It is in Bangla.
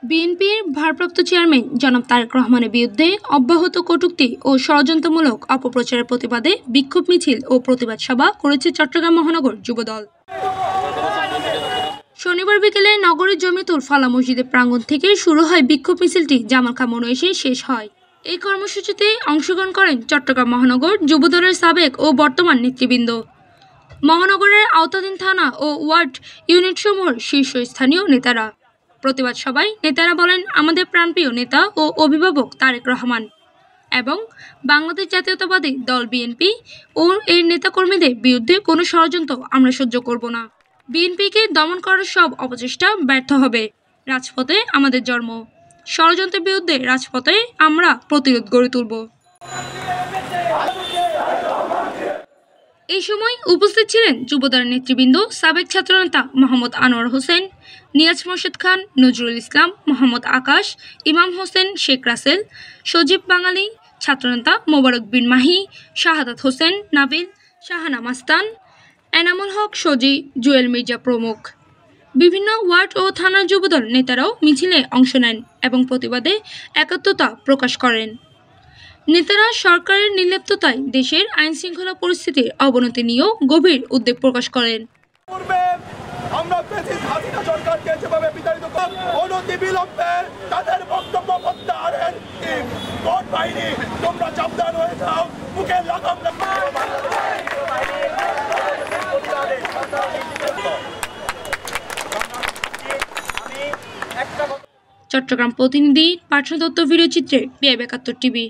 বিএনপির ভারপ্রাপ্ত চেয়ারম্যান জনাব তারেক রহমানের বিরুদ্ধে অব্যাহত কটূক্তি ও ষড়যন্ত্রমূলক অপপ্রচারের প্রতিবাদে বিক্ষোভ মিছিল ও প্রতিবাদ সভা করেছে চট্টগ্রাম মহানগর যুবদল। শনিবার বিকেলে নগরীর জমিতুল ফালা মসজিদের প্রাঙ্গণ থেকে শুরু হয় বিক্ষোভ মিছিলটি জামাল খান মোড়ে এসে শেষ হয়। এই কর্মসূচিতে অংশগ্রহণ করেন চট্টগ্রাম মহানগর যুবদলের সাবেক ও বর্তমান নেতৃবৃন্দ, মহানগরের আওতাধীন থানা ও ওয়ার্ড ইউনিটসমূহের শীর্ষস্থানীয় নেতারা। প্রতিবাদ সভায় নেতারা বলেন, আমাদের প্রাণপ্রিয় নেতা ও অভিভাবক তারেক রহমান এবং বাংলাদেশ জাতীয়তাবাদী দল বিএনপি ও এর নেতাকর্মীদের বিরুদ্ধে কোনো ষড়যন্ত্র আমরা সহ্য করব না। বিএনপিকে দমন করার সব অপচেষ্টা ব্যর্থ হবে। রাজপথে আমাদের জন্ম, ষড়যন্ত্রের বিরুদ্ধে রাজপথে আমরা প্রতিরোধ গড়ে তুলব। এই সময় উপস্থিত ছিলেন যুবদলের নেতৃবৃন্দ, সাবেক ছাত্রনেতা মোহাম্মদ আনোয়ার হোসেন, নিয়াজ মোর্শেদ খান, নজরুল ইসলাম, মোহাম্মদ আকাশ, ইমাম হোসেন, শেখ রাসেল, সজীব বাঙালি, ছাত্রনেতা মোবারক বিন মাহি, শাহাদাত হোসেন, নাবিল, শাহানা মাস্তান, এনামুল হক, সজি, জুয়েল মির্জা প্রমুখ। বিভিন্ন ওয়ার্ড ও থানার যুবদল নেতারাও মিছিলে অংশ নেন এবং প্রতিবাদে একাত্মতা প্রকাশ করেন। নেতারা সরকারের নির্লিপ্ততায় দেশের আইন শৃঙ্খলা পরিস্থিতির অবনতি নিয়েও গভীর উদ্বেগ প্রকাশ করেন। চট্টগ্রাম প্রতিনিধি পার্থ দত্ত, ভিডিও চিত্রে PIB ৭১ টিভি।